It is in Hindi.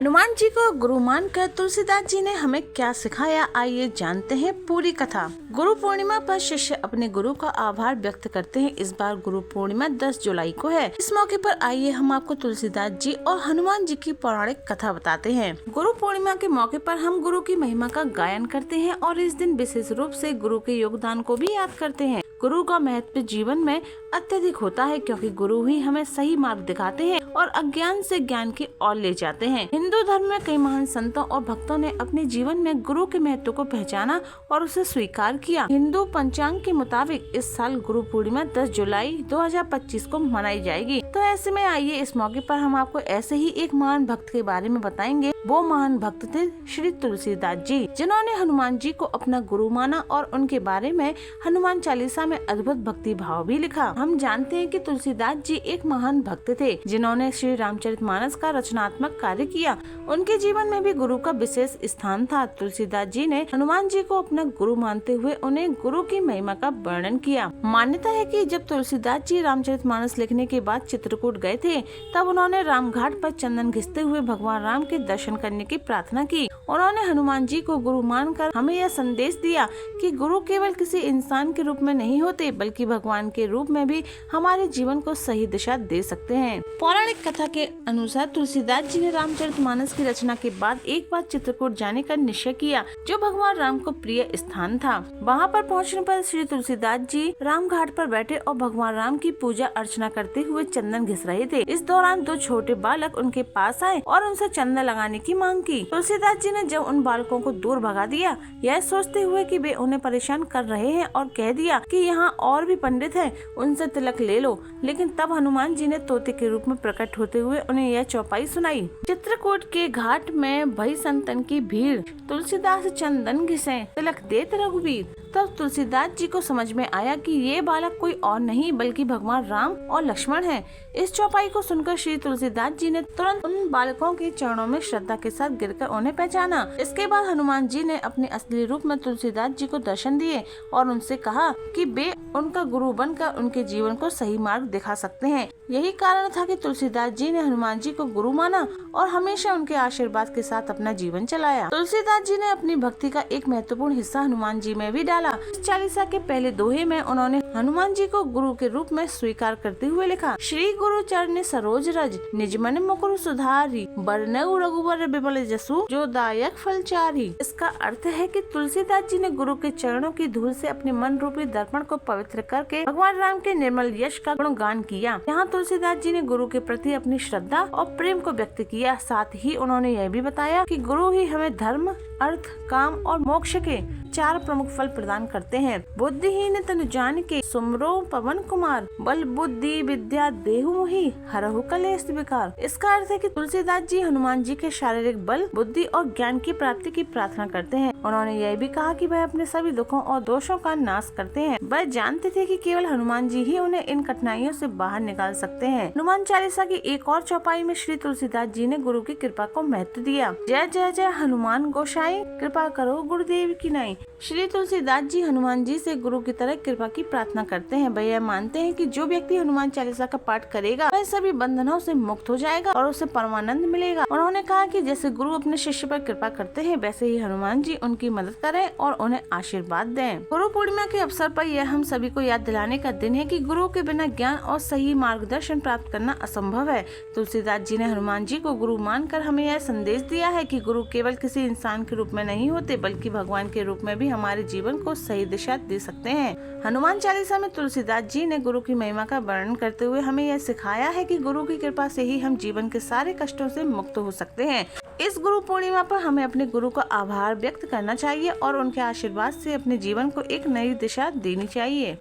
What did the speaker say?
हनुमान जी को गुरु मानकर तुलसीदास जी ने हमें क्या सिखाया, आइए जानते हैं पूरी कथा। गुरु पूर्णिमा पर शिष्य अपने गुरु का आभार व्यक्त करते हैं। इस बार गुरु पूर्णिमा 10 जुलाई को है। इस मौके पर आइए हम आपको तुलसीदास जी और हनुमान जी की पौराणिक कथा बताते हैं। गुरु पूर्णिमा के मौके पर हम गुरु की महिमा का गायन करते हैं और इस दिन विशेष रूप से गुरु के योगदान को भी याद करते हैं। गुरु का महत्व जीवन में अत्यधिक होता है, क्योंकि गुरु ही हमें सही मार्ग दिखाते हैं और अज्ञान से ज्ञान की ओर ले जाते हैं। हिंदू धर्म में कई महान संतों और भक्तों ने अपने जीवन में गुरु के महत्व को पहचाना और उसे स्वीकार किया। हिंदू पंचांग के मुताबिक इस साल गुरु पूर्णिमा 10 जुलाई 2025 को मनाई जाएगी। तो ऐसे में आइए इस मौके पर हम आपको ऐसे ही एक महान भक्त के बारे में बताएंगे। वो महान भक्त थे श्री तुलसीदास जी, जिन्होंने हनुमान जी को अपना गुरु माना और उनके बारे में हनुमान चालीसा में अद्भुत भक्ति भाव भी लिखा। हम जानते हैं कि तुलसीदास जी एक महान भक्त थे, जिन्होंने श्री रामचरितमानस का रचनात्मक कार्य किया। उनके जीवन में भी गुरु का विशेष स्थान था। तुलसीदास जी ने हनुमान जी को अपना गुरु मानते हुए उन्हें गुरु की महिमा का वर्णन किया। मान्यता है कि जब तुलसीदास जी रामचरितमानस लिखने के बाद चित्रकूट गए थे, तब उन्होंने रामघाट पर चंदन घिसते हुए भगवान राम के दर्शन करने की प्रार्थना की। उन्होंने हनुमान जी को गुरु मानकर हमें यह संदेश दिया कि गुरु केवल किसी इंसान के रूप में नहीं होते, बल्कि भगवान के रूप में भी हमारे जीवन को सही दिशा दे सकते हैं। पौराणिक कथा के अनुसार तुलसीदास जी ने रामचरितमानस की रचना के बाद एक बार चित्रकूट जाने का निश्चय किया, जो भगवान राम को प्रिय स्थान था। वहां पर पहुंचने पर श्री तुलसीदास जी राम घाट पर बैठे और भगवान राम की पूजा अर्चना करते हुए चंदन घिस रहे थे। इस दौरान 2 छोटे बालक उनके पास आए और उनसे चंदन लगाने की मांग की। तुलसीदास जी ने जब उन बालकों को दूर भगा दिया, यह सोचते हुए कि वे उन्हें परेशान कर रहे हैं, और कह दिया कि यहाँ और भी पंडित हैं, उनसे तिलक ले लो। लेकिन तब हनुमान जी ने तोते के रूप में प्रकट होते हुए उन्हें यह चौपाई सुनाई। चित्रकूट के घाट में भई संतन की भीड़, तुलसीदास चंदन घिसे, तिलक देत रघुवीर। तब तुलसीदास जी को समझ में आया कि ये बालक कोई और नहीं बल्कि भगवान राम और लक्ष्मण हैं। इस चौपाई को सुनकर श्री तुलसीदास जी ने तुरंत उन बालकों के चरणों में श्रद्धा के साथ गिरकर उन्हें पहचाना। इसके बाद हनुमान जी ने अपने असली रूप में तुलसीदास जी को दर्शन दिए और उनसे कहा कि वे उनका गुरु बनकर उनके जीवन को सही मार्ग दिखा सकते हैं। यही कारण था कि तुलसीदास जी ने हनुमान जी को गुरु माना और हमेशा उनके आशीर्वाद के साथ अपना जीवन चलाया। तुलसीदास जी ने अपनी भक्ति का एक महत्वपूर्ण हिस्सा हनुमान जी में भी डाला। इस चालीसा के पहले दोहे में उन्होंने हनुमान जी को गुरु के रूप में स्वीकार करते हुए लिखा, श्री गुरु चरण सरोज रज, निज मन मुकुर सुधारी, बरनऊ रघुबर बिमल जसु, जो दायक फल चारी। इसका अर्थ है कि तुलसीदास जी ने गुरु के चरणों की धूल से अपने मन रूपी दर्पण को पवित्र करके भगवान राम के निर्मल यश का गुणगान किया। यहाँ तुलसीदास जी ने गुरु के प्रति अपनी श्रद्धा और प्रेम को व्यक्त किया। साथ ही उन्होंने यह भी बताया कि गुरु ही हमें धर्म, अर्थ, काम और मोक्ष के 4 प्रमुख फल प्रदान करते हैं। बुद्धिहीन तनु जान के सुमरो पवन कुमार, बल बुद्धि विद्या देहु मोहि, हरहु कलेश विकार। इसका अर्थ है कि तुलसीदास जी हनुमान जी के शारीरिक बल, बुद्धि और ज्ञान की प्राप्ति की प्रार्थना करते हैं। उन्होंने यह भी कहा कि वह अपने सभी दुखों और दोषों का नाश करते हैं। वह जानते थे कि केवल हनुमान जी ही उन्हें इन कठिनाइयों से बाहर निकाल सकते हैं। हनुमान चालीसा की एक और चौपाई में श्री तुलसीदास जी ने गुरु की कृपा को महत्व दिया। जय जय जय हनुमान गोसाई, कृपा करो गुरुदेव की नाई। श्री तुलसीदास जी हनुमान जी से गुरु की तरह कृपा की प्रार्थना करते हैं। वह यह मानते हैं कि जो व्यक्ति हनुमान चालीसा का पाठ करेगा, वह सभी बंधनों से मुक्त हो जाएगा और उसे परमानंद मिलेगा। उन्होंने कहा कि जैसे गुरु अपने शिष्य पर कृपा करते हैं, वैसे ही हनुमान जी उनकी मदद करें और उन्हें आशीर्वाद दें। गुरु पूर्णिमा के अवसर पर यह हम सभी को याद दिलाने का दिन है कि गुरु के बिना ज्ञान और सही मार्गदर्शन प्राप्त करना असंभव है। तुलसीदास जी ने हनुमान जी को गुरु मानकर हमें यह संदेश दिया है कि गुरु केवल किसी इंसान के रूप में नहीं होते, बल्कि भगवान के रूप में भी हमारे जीवन को सही दिशा दे सकते हैं। हनुमान चालीसा में तुलसीदास जी ने गुरु की महिमा का वर्णन करते हुए हमें यह सिखाया है कि गुरु की कृपा से ही हम जीवन के सारे कष्टों से मुक्त हो सकते हैं। इस गुरु पूर्णिमा पर हमें अपने गुरु का आभार व्यक्त करना चाहिए और उनके आशीर्वाद से अपने जीवन को एक नई दिशा देनी चाहिए।